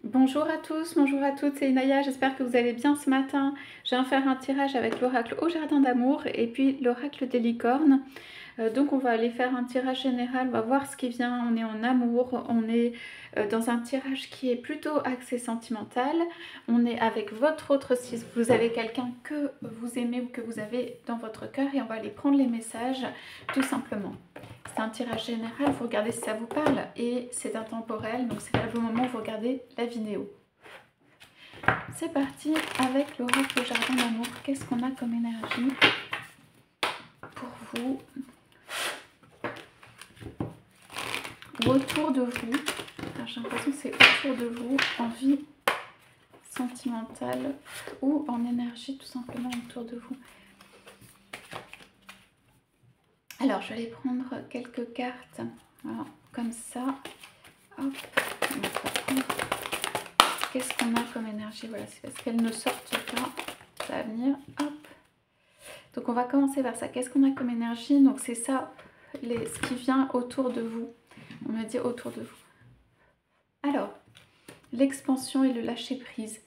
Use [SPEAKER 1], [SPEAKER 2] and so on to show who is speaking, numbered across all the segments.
[SPEAKER 1] Bonjour à tous, bonjour à toutes, c'est Inaya, j'espère que vous allez bien ce matin. Je viens faire un tirage avec l'oracle au jardin d'amour et puis l'oracle des licornes. Donc on va aller faire un tirage général, on va voir ce qui vient, on est en amour, on est dans un tirage qui est plutôt axé sentimental. On est avec votre autre, si vous avez quelqu'un que vous aimez ou que vous avez dans votre cœur, et on va aller prendre les messages tout simplement. C'est un tirage général, vous regardez si ça vous parle et c'est intemporel, donc c'est le moment où vous regardez la vidéo. C'est parti avec l'oracle au jardin d'amour. Qu'est-ce qu'on a comme énergie pour vous ou autour de vous? J'ai l'impression que c'est autour de vous, en vie sentimentale ou en énergie tout simplement autour de vous. Alors je vais aller prendre quelques cartes, voilà, comme ça. Hop, qu'est-ce qu'on a comme énergie? Voilà, c'est parce qu'elles ne sortent pas. Ça va venir, hop. Donc on va commencer par ça. Qu'est-ce qu'on a comme énergie? Donc c'est ça, ce qui vient autour de vous. On me dit autour de vous. Alors, l'expansion et le lâcher prise.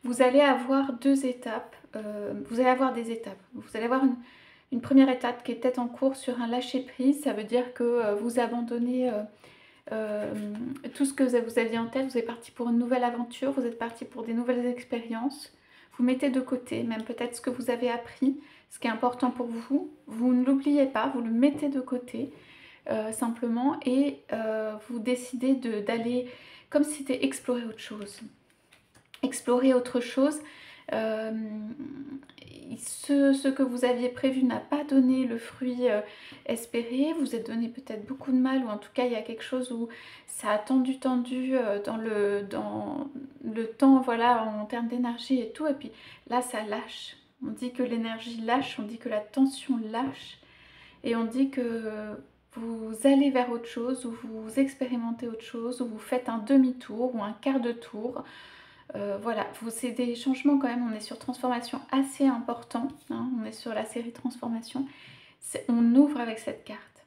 [SPEAKER 1] Vous allez avoir deux étapes. Vous allez avoir des étapes. Vous allez avoir une première étape qui est peut-être en cours sur un lâcher prise. Ça veut dire que vous abandonnez tout ce que vous aviez en tête. Vous êtes parti pour une nouvelle aventure. Vous êtes parti pour des nouvelles expériences. Vous mettez de côté même peut-être ce que vous avez appris, ce qui est important pour vous. Vous ne l'oubliez pas, vous le mettez de côté simplement, et vous décidez d'aller comme si c'était explorer autre chose. Explorer autre chose. Ce que vous aviez prévu n'a pas donné le fruit espéré. Vous êtes donné peut-être beaucoup de mal, ou en tout cas il y a quelque chose où ça a tendu dans le temps, voilà, en termes d'énergie et tout, et puis là ça lâche. On dit que l'énergie lâche, on dit que la tension lâche, et on dit que vous allez vers autre chose, ou vous expérimentez autre chose, ou vous faites un demi-tour ou un quart de tour. Voilà, c'est des changements quand même, on est sur transformation assez important, hein, on est sur la série transformation. On ouvre avec cette carte.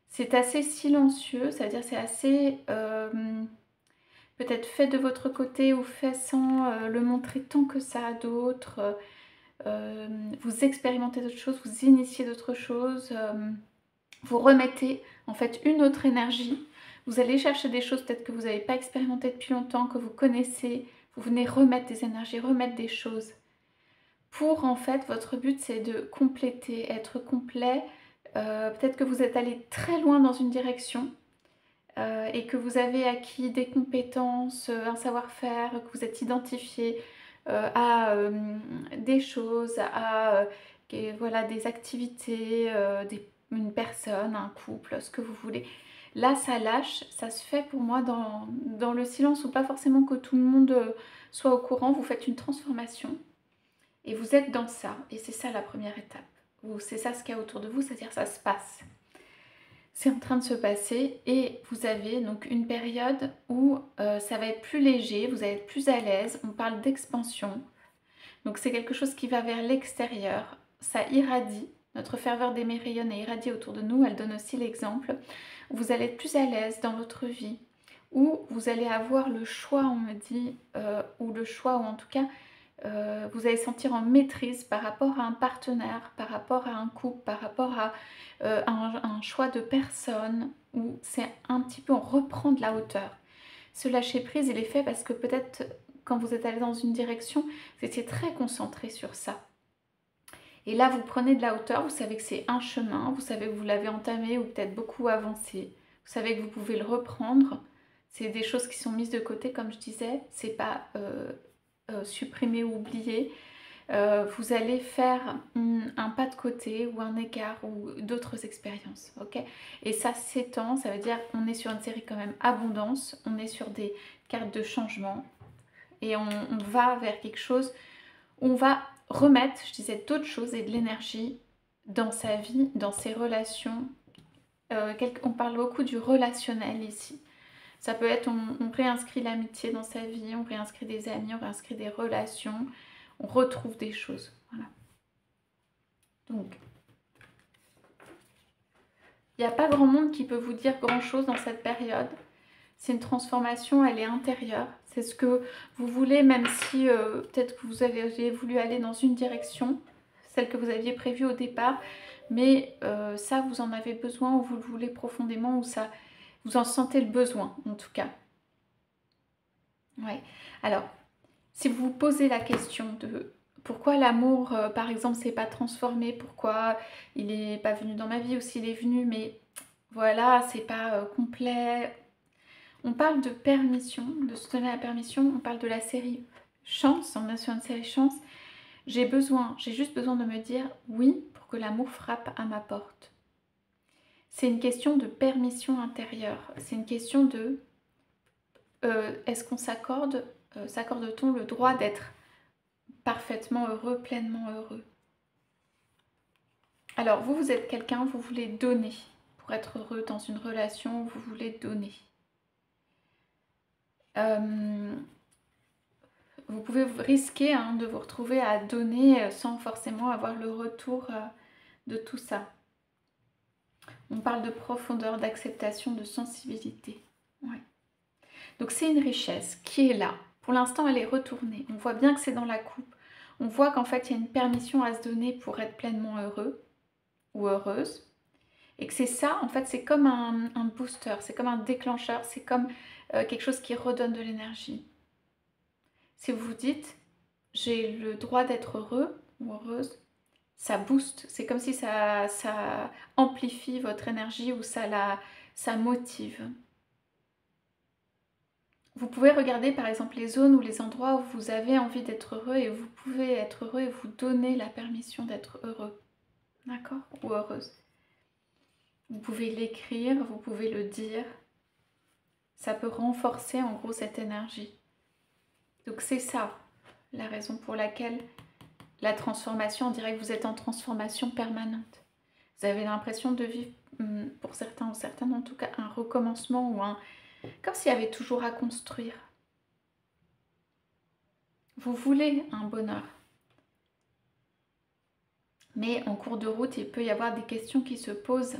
[SPEAKER 1] C'est assez silencieux, c'est-à-dire c'est assez peut-être fait de votre côté ou fait sans le montrer tant que ça à d'autres. Vous expérimentez d'autres choses, vous initiez d'autres choses, vous remettez en fait une autre énergie. Vous allez chercher des choses peut-être que vous n'avez pas expérimentées depuis longtemps, que vous connaissez. Vous venez remettre des énergies, remettre des choses. Pour en fait, votre but c'est de compléter, être complet. Peut-être que vous êtes allé très loin dans une direction et que vous avez acquis des compétences, un savoir-faire, que vous êtes identifié à des choses, à voilà, des activités, une personne, un couple, ce que vous voulez. Là, ça lâche, ça se fait pour moi dans le silence, ou pas forcément que tout le monde soit au courant. Vous faites une transformation et vous êtes dans ça. Et c'est ça la première étape. C'est ça ce qu'il y a autour de vous, c'est-à-dire ça se passe. C'est en train de se passer, et vous avez donc une période où ça va être plus léger, vous allez être plus à l'aise. On parle d'expansion. Donc c'est quelque chose qui va vers l'extérieur. Ça irradie. Notre ferveur d'aimer rayonne et irradie autour de nous. Elle donne aussi l'exemple. Vous allez être plus à l'aise dans votre vie, où vous allez avoir le choix, on me dit, ou le choix, ou en tout cas, vous allez sentir en maîtrise par rapport à un partenaire, par rapport à un couple, par rapport à un choix de personne, où c'est un petit peu, on reprend de la hauteur. Ce lâcher prise, il est fait parce que peut-être quand vous êtes allé dans une direction, vous étiez très concentré sur ça. Et là, vous prenez de la hauteur, vous savez que c'est un chemin, vous savez que vous l'avez entamé ou peut-être beaucoup avancé. Vous savez que vous pouvez le reprendre. C'est des choses qui sont mises de côté, comme je disais. C'est pas supprimé ou oublié. Vous allez faire un pas de côté ou un écart ou d'autres expériences, ok? Et ça s'étend, ça veut dire on est sur une série quand même abondance, on est sur des cartes de changement, et on va vers quelque chose où on va remettre, je disais, d'autres choses et de l'énergie dans sa vie, dans ses relations. On parle beaucoup du relationnel ici. Ça peut être, on réinscrit l'amitié dans sa vie, on réinscrit des amis, on réinscrit des relations, on retrouve des choses. Voilà. Donc, il n'y a pas grand monde qui peut vous dire grand chose dans cette période. C'est une transformation, elle est intérieure. C'est ce que vous voulez, même si peut-être que vous avez voulu aller dans une direction, celle que vous aviez prévue au départ, mais ça, vous en avez besoin, ou vous le voulez profondément, ou ça, vous en sentez le besoin, en tout cas. Ouais. Alors, si vous vous posez la question de pourquoi l'amour, par exemple, s'est pas transformé, pourquoi il n'est pas venu dans ma vie, ou s'il est venu, mais voilà, c'est pas complet. On parle de permission, de se donner la permission, on parle de la série chance, on est sur une série chance. J'ai juste besoin de me dire oui pour que l'amour frappe à ma porte. C'est une question de permission intérieure, c'est une question de est-ce qu'on s'accorde-t-on le droit d'être parfaitement heureux, pleinement heureux? Alors vous êtes quelqu'un, vous voulez donner. Pour être heureux dans une relation, vous voulez donner. Vous pouvez risquer de vous retrouver à donner sans forcément avoir le retour de tout ça. On parle de profondeur, d'acceptation, de sensibilité. Ouais. Donc c'est une richesse qui est là. Pour l'instant, elle est retournée. On voit bien que c'est dans la coupe. On voit qu'en fait, il y a une permission à se donner pour être pleinement heureux ou heureuse. Et que c'est ça, en fait, c'est comme un booster, c'est comme un déclencheur, c'est comme quelque chose qui redonne de l'énergie. Si vous vous dites, j'ai le droit d'être heureux ou heureuse, ça booste, c'est comme si ça amplifie votre énergie ou ça motive. Vous pouvez regarder par exemple les zones ou les endroits où vous avez envie d'être heureux et vous pouvez être heureux et vous donner la permission d'être heureux, d'accord, ou heureuse. Vous pouvez l'écrire, vous pouvez le dire, ça peut renforcer en gros cette énergie. Donc c'est ça la raison pour laquelle la transformation, on dirait que vous êtes en transformation permanente. Vous avez l'impression de vivre, pour certains ou certaines en tout cas, un recommencement ou comme s'il y avait toujours à construire. Vous voulez un bonheur. Mais en cours de route, il peut y avoir des questions qui se posent.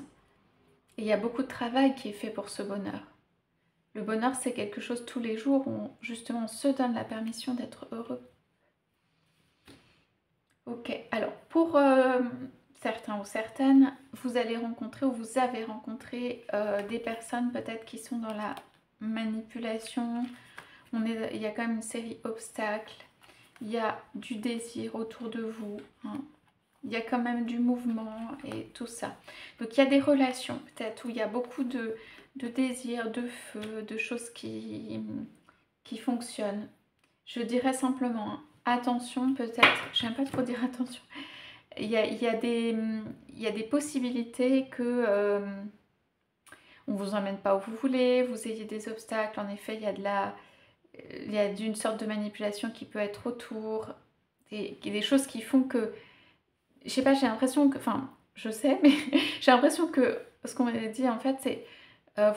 [SPEAKER 1] Et il y a beaucoup de travail qui est fait pour ce bonheur. Le bonheur, c'est quelque chose tous les jours où justement on se donne la permission d'être heureux. Ok, alors pour certains ou certaines, vous allez rencontrer ou vous avez rencontré des personnes peut-être qui sont dans la manipulation. Il y a quand même une série obstacles, il y a du désir autour de vous, il y a quand même du mouvement et tout ça. Donc il y a des relations peut-être où il y a beaucoup de désir, de feu, de choses qui fonctionnent. Je dirais simplement, attention peut-être, j'aime pas trop dire attention, il y a des possibilités que on vous emmène pas où vous voulez, vous ayez des obstacles, en effet il y a d'une sorte de manipulation qui peut être autour, des choses qui font que, je sais pas, j'ai l'impression que, enfin je sais, mais j'ai l'impression que ce qu'on m'avait dit en fait c'est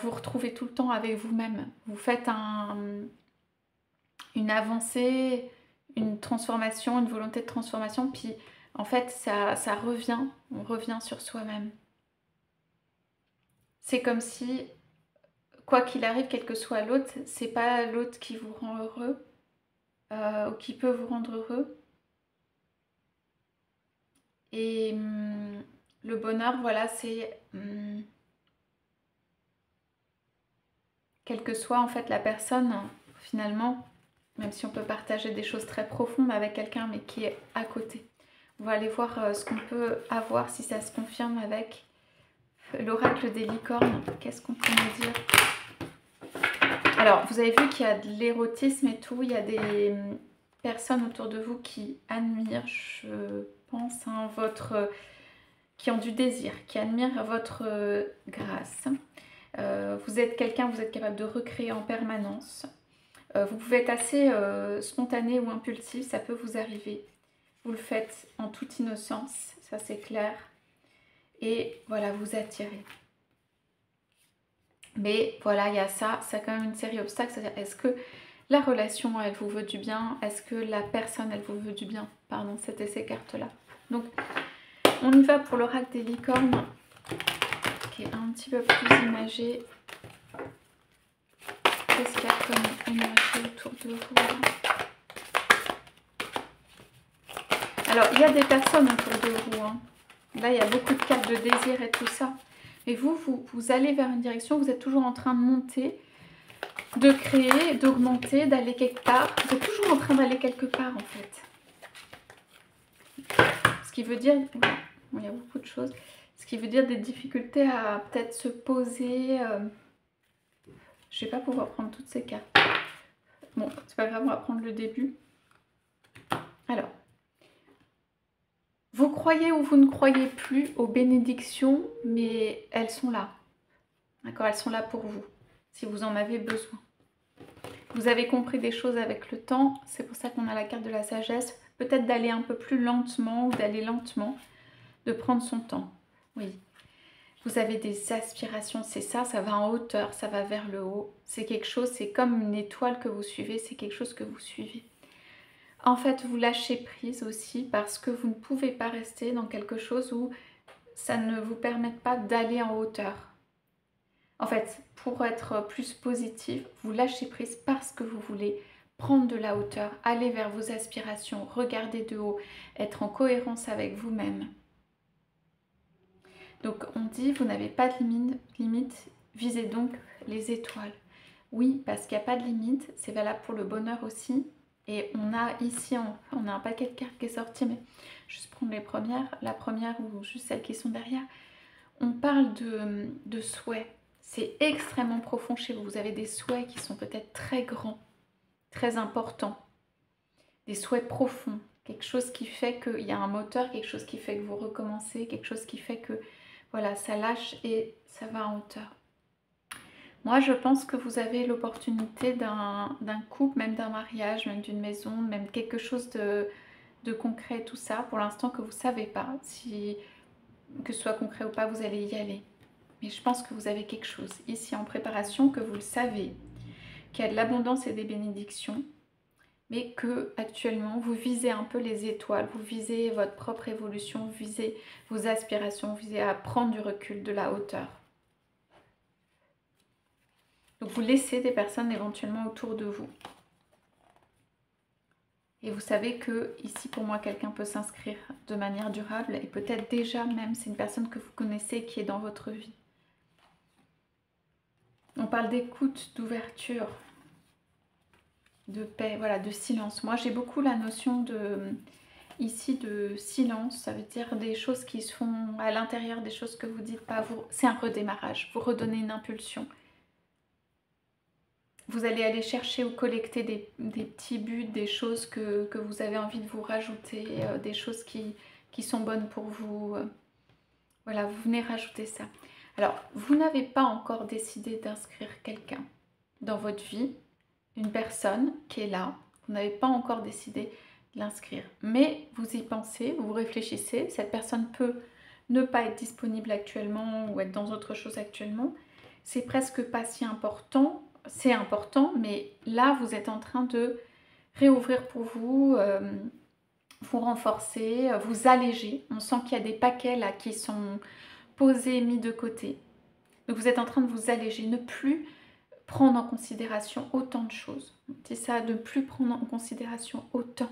[SPEAKER 1] vous retrouvez tout le temps avec vous-même, vous faites une avancée, une transformation, une volonté de transformation, puis en fait ça revient, on revient sur soi-même. C'est comme si, quoi qu'il arrive, quel que soit l'autre, c'est pas l'autre qui vous rend heureux, ou qui peut vous rendre heureux. Et le bonheur, voilà, c'est quelle que soit en fait la personne, finalement, même si on peut partager des choses très profondes avec quelqu'un, mais qui est à côté. On va aller voir ce qu'on peut avoir, si ça se confirme avec l'oracle des licornes. Qu'est-ce qu'on peut nous dire? Alors, vous avez vu qu'il y a de l'érotisme et tout, il y a des personnes autour de vous qui admirent, je pense, qui ont du désir, qui admirent votre grâce. Vous êtes quelqu'un, vous êtes capable de recréer en permanence. Vous pouvez être assez spontané ou impulsif, ça peut vous arriver. Vous le faites en toute innocence, ça c'est clair. Et voilà, vous attirez. Mais voilà, il y a ça, c'est quand même une série d'obstacles. C'est-à-dire, est-ce que la relation, elle vous veut du bien? Est-ce que la personne, elle vous veut du bien? Pardon, c'était ces cartes-là. Donc, on y va pour l'oracle des licornes, qui est un petit peu plus imagé. qu'est-ce qu'il y a comme énergie autour de vous là? Alors, il y a des personnes autour de vous. Hein. Là, il y a beaucoup de cartes de désir et tout ça. Et vous allez vers une direction, vous êtes toujours en train de monter, de créer, d'augmenter, d'aller quelque part. Vous êtes toujours en train d'aller quelque part, en fait. Ce qui veut dire... Voilà, il y a beaucoup de choses. Ce qui veut dire des difficultés à peut-être se poser... Je ne vais pas pouvoir prendre toutes ces cartes. Bon, c'est pas grave, on va prendre le début. Alors, vous croyez ou vous ne croyez plus aux bénédictions, mais elles sont là. D'accord, elles sont là pour vous, si vous en avez besoin. Vous avez compris des choses avec le temps, c'est pour ça qu'on a la carte de la sagesse. Peut-être d'aller un peu plus lentement ou d'aller lentement, de prendre son temps. Oui. Vous avez des aspirations, c'est ça, ça va en hauteur, ça va vers le haut. C'est quelque chose, c'est comme une étoile que vous suivez, c'est quelque chose que vous suivez. En fait, vous lâchez prise aussi parce que vous ne pouvez pas rester dans quelque chose où ça ne vous permet pas d'aller en hauteur. En fait, pour être plus positif, vous lâchez prise parce que vous voulez prendre de la hauteur, aller vers vos aspirations, regarder de haut, être en cohérence avec vous-même. Donc on dit, vous n'avez pas de limite, visez donc les étoiles. Oui, parce qu'il n'y a pas de limite, c'est valable pour le bonheur aussi. Et on a ici, on a un paquet de cartes qui est sorti, mais juste prendre les premières, la première ou juste celles qui sont derrière. On parle de souhaits. C'est extrêmement profond chez vous. Vous avez des souhaits qui sont peut-être très grands, très importants. Des souhaits profonds. Quelque chose qui fait qu'il y a un moteur, quelque chose qui fait que vous recommencez, quelque chose qui fait que voilà, ça lâche et ça va en hauteur. Moi, je pense que vous avez l'opportunité d'un couple, même d'un mariage, même d'une maison, même quelque chose de concret, tout ça. Pour l'instant, que vous ne savez pas. Si, que ce soit concret ou pas, vous allez y aller. Mais je pense que vous avez quelque chose ici en préparation, que vous le savez, qu'il y a de l'abondance et des bénédictions, mais que actuellement vous visez un peu les étoiles, vous visez votre propre évolution, vous visez vos aspirations, vous visez à prendre du recul, de la hauteur. Donc vous laissez des personnes éventuellement autour de vous. Et vous savez que ici pour moi quelqu'un peut s'inscrire de manière durable et peut-être déjà même c'est une personne que vous connaissez qui est dans votre vie. On parle d'écoute, d'ouverture, de paix, voilà, de silence. Moi j'ai beaucoup la notion ici de silence, ça veut dire des choses qui se font à l'intérieur, des choses que vous dites pas. C'est un redémarrage, vous redonnez une impulsion. Vous allez aller chercher ou collecter des petits buts, des choses que vous avez envie de vous rajouter, des choses qui sont bonnes pour vous. Voilà, vous venez rajouter ça. Alors, vous n'avez pas encore décidé d'inscrire quelqu'un dans votre vie, une personne qui est là. Vous n'avez pas encore décidé de l'inscrire. Mais vous y pensez, vous réfléchissez. Cette personne peut ne pas être disponible actuellement ou être dans autre chose actuellement. C'est presque pas si important. C'est important, mais là, vous êtes en train de réouvrir pour vous, vous renforcer, vous alléger. On sent qu'il y a des paquets là qui sont posés, mis de côté. Donc vous êtes en train de vous alléger, ne plus prendre en considération autant de choses. C'est ça, de ne plus prendre en considération autant.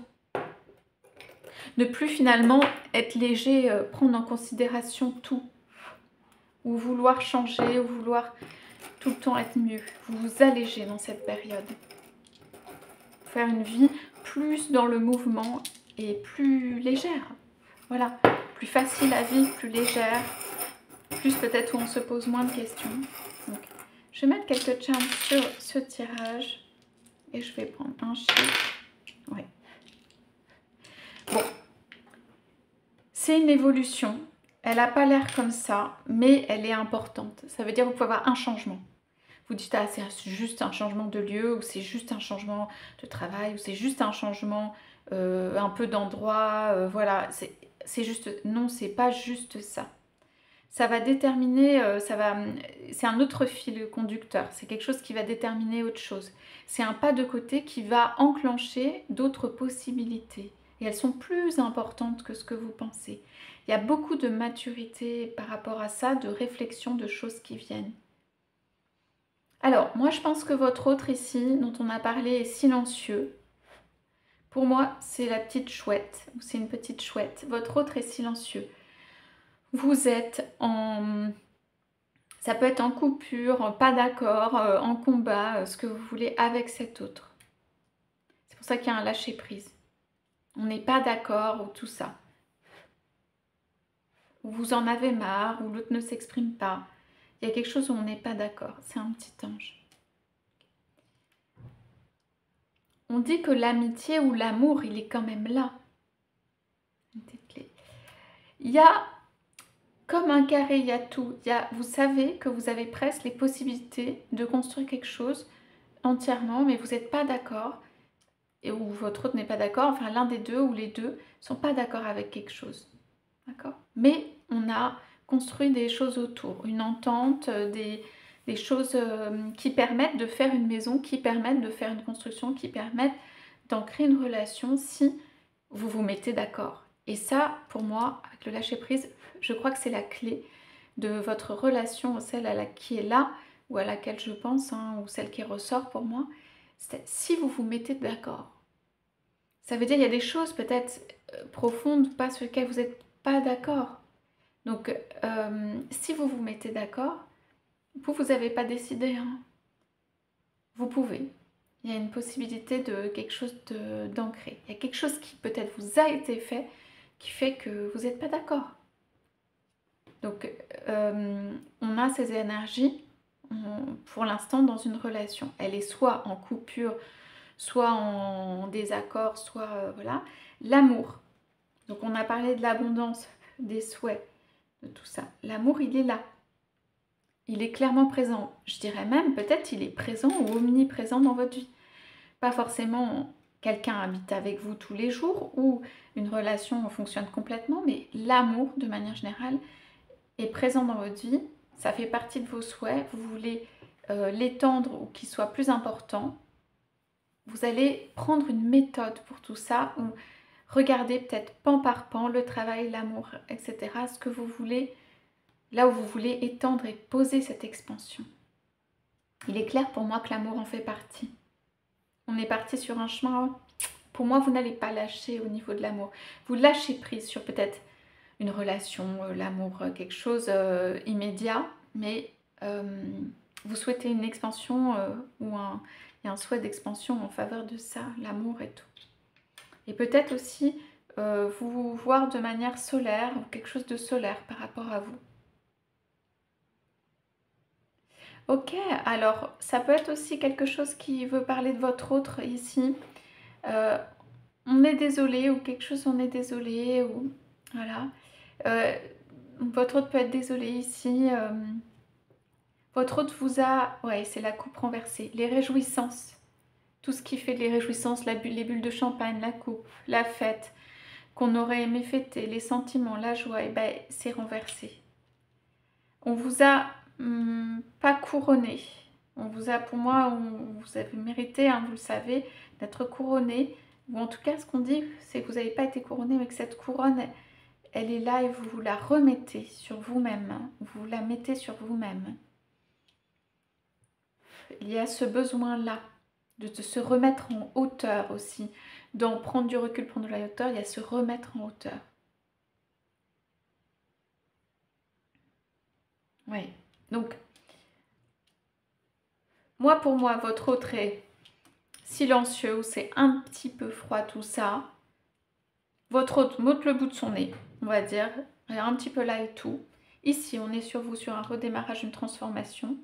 [SPEAKER 1] Ne plus finalement être léger, prendre en considération tout. Ou vouloir changer, ou vouloir tout le temps être mieux. Vous vous allégez dans cette période. Faire une vie plus dans le mouvement et plus légère. Voilà, plus facile à vivre, plus légère. Plus peut-être où on se pose moins de questions. Donc, je vais mettre quelques charms sur ce tirage. Et je vais prendre un chiffre. Ouais. Bon. C'est une évolution. Elle n'a pas l'air comme ça, mais elle est importante. Ça veut dire que vous pouvez avoir un changement. Vous dites, ah, c'est juste un changement de lieu, ou c'est juste un changement de travail, ou c'est juste un changement un peu d'endroit. Voilà, c'est juste... Non, c'est pas juste ça. Ça va déterminer, c'est un autre fil conducteur. C'est quelque chose qui va déterminer autre chose. C'est un pas de côté qui va enclencher d'autres possibilités. Et elles sont plus importantes que ce que vous pensez. Il y a beaucoup de maturité par rapport à ça, de réflexion, de choses qui viennent. Alors, moi, je pense que votre autre ici, dont on a parlé, est silencieux. Pour moi, c'est la petite chouette, ou c'est une petite chouette. Votre autre est silencieux. Vous êtes en... Ça peut être en coupure, pas d'accord, en combat, ce que vous voulez avec cet autre. C'est pour ça qu'il y a un lâcher-prise. On n'est pas d'accord, ou tout ça. Ou vous en avez marre, ou l'autre ne s'exprime pas. Il y a quelque chose où on n'est pas d'accord. C'est un petit ange. On dit que l'amitié ou l'amour, il est quand même là. Il y a comme un carré, il y a tout. Vous savez que vous avez presque les possibilités de construire quelque chose entièrement, mais vous n'êtes pas d'accord, ou votre autre n'est pas d'accord, enfin l'un des deux ou les deux ne sont pas d'accord avec quelque chose. D'accord? Mais on a construit des choses autour, une entente, des choses qui permettent de faire une maison, qui permettent de faire une construction, qui permettent d'ancrer une relation si vous vous mettez d'accord. Et ça, pour moi, avec le lâcher-prise, je crois que c'est la clé de votre relation, celle qui est là, ou à laquelle je pense, hein, ou celle qui ressort pour moi, c'est si vous vous mettez d'accord. Ça veut dire qu'il y a des choses peut-être profondes, pas sur lesquelles vous n'êtes pas d'accord. Donc, si vous vous mettez d'accord, vous n'avez pas décidé. Hein. Vous pouvez. Il y a une possibilité de quelque chose d'ancré. Il y a quelque chose qui peut-être vous a été fait, qui fait que vous n'êtes pas d'accord. Donc, on a ces énergies, pour l'instant, dans une relation. Elle est soit en coupure, soit en désaccord, soit, voilà. L'amour. Donc, on a parlé de l'abondance, des souhaits, de tout ça. L'amour, il est là. Il est clairement présent. Je dirais même, peut-être, il est présent ou omniprésent dans votre vie. Pas forcément quelqu'un habite avec vous tous les jours ou une relation fonctionne complètement, mais l'amour, de manière générale, est présent dans votre vie. Ça fait partie de vos souhaits. Vous voulez l'étendre ou qu'il soit plus important. Vous allez prendre une méthode pour tout ça, ou regarder peut-être pan par pan le travail, l'amour, etc. Ce que vous voulez, là où vous voulez étendre et poser cette expansion. Il est clair pour moi que l'amour en fait partie. On est parti sur un chemin. Pour moi, vous n'allez pas lâcher au niveau de l'amour. Vous lâchez prise sur peut-être une relation, l'amour, quelque chose immédiat, mais vous souhaitez une expansion il y a un souhait d'expansion en faveur de ça, l'amour et tout. Et peut-être aussi vous voir de manière solaire, ou quelque chose de solaire par rapport à vous. Ok, alors ça peut être aussi quelque chose qui veut parler de votre autre ici. On est désolé, ou quelque chose on est désolé, ou voilà. Votre autre peut être désolé ici. Votre autre vous a... Ouais, c'est la coupe renversée. Les réjouissances. Tout ce qui fait les réjouissances, les bulles de champagne, la coupe, la fête, qu'on aurait aimé fêter, les sentiments, la joie, et ben c'est renversé. On vous a pas couronné. On vous a, pour moi, vous avez mérité, hein, vous le savez, d'être couronné. Ou en tout cas, ce qu'on dit, c'est que vous n'avez pas été couronné, mais que cette couronne, elle est là et vous la remettez sur vous-même. Hein. Vous la mettez sur vous-même. Il y a ce besoin-là de se remettre en hauteur aussi. D'en prendre du recul, prendre de la hauteur, il y a se remettre en hauteur. Oui. Donc, moi, pour moi, votre autre est silencieux, ou c'est un petit peu froid tout ça. Votre autre monte le bout de son nez, on va dire. Il y a un petit peu là et tout. Ici, on est sur vous, sur un redémarrage, une transformation.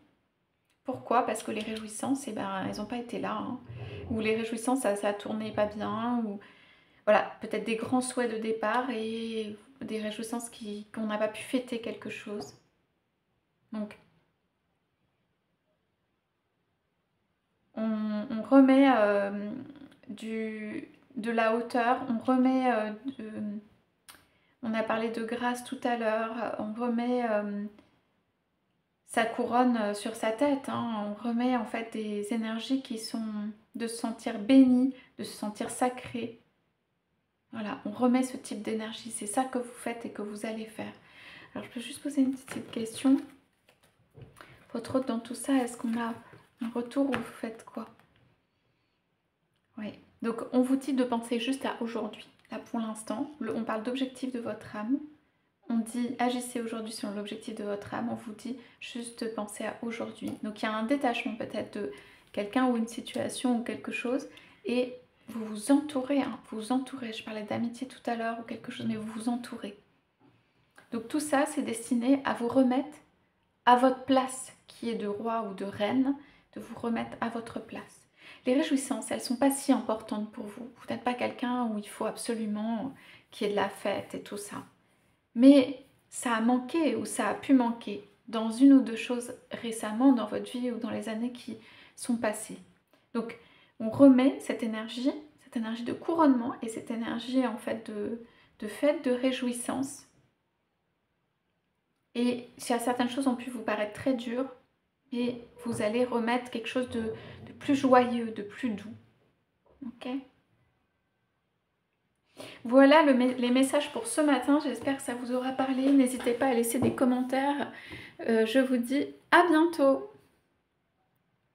[SPEAKER 1] Pourquoi? Parce que les réjouissances, eh ben, elles n'ont pas été là. Hein. Ou les réjouissances, ça a tourné pas bien. Ou voilà, peut-être des grands souhaits de départ et des réjouissances qu'on n'a pas pu fêter quelque chose. Donc, on remet de la hauteur, on remet on a parlé de grâce tout à l'heure, on remet sa couronne sur sa tête, hein, on remet en fait des énergies qui sont de se sentir béni, de se sentir sacré. Voilà, on remet ce type d'énergie, c'est ça que vous faites et que vous allez faire. Alors je peux juste poser une petite question. Votre autre dans tout ça, est-ce qu'on a Un retour où vous faites quoi? Oui. Donc on vous dit de penser juste à aujourd'hui. Là pour l'instant, on parle d'objectif de votre âme. On dit agissez aujourd'hui sur l'objectif de votre âme. On vous dit juste de penser à aujourd'hui. Donc il y a un détachement peut-être de quelqu'un ou une situation ou quelque chose. Et vous vous entourez, hein, vous vous entourez. Je parlais d'amitié tout à l'heure ou quelque chose, mais vous vous entourez. Donc tout ça, c'est destiné à vous remettre à votre place, qui est de roi ou de reine, de vous remettre à votre place. Les réjouissances, elles ne sont pas si importantes pour vous. Vous n'êtes pas quelqu'un où il faut absolument qu'il y ait de la fête et tout ça. Mais ça a manqué ou ça a pu manquer dans une ou deux choses récemment dans votre vie ou dans les années qui sont passées. Donc, on remet cette énergie de couronnement et cette énergie en fait de fête, de réjouissance. Et si certaines choses ont pu vous paraître très dures, et vous allez remettre quelque chose de plus joyeux, de plus doux. Ok? Voilà les messages pour ce matin. J'espère que ça vous aura parlé. N'hésitez pas à laisser des commentaires. Je vous dis à bientôt.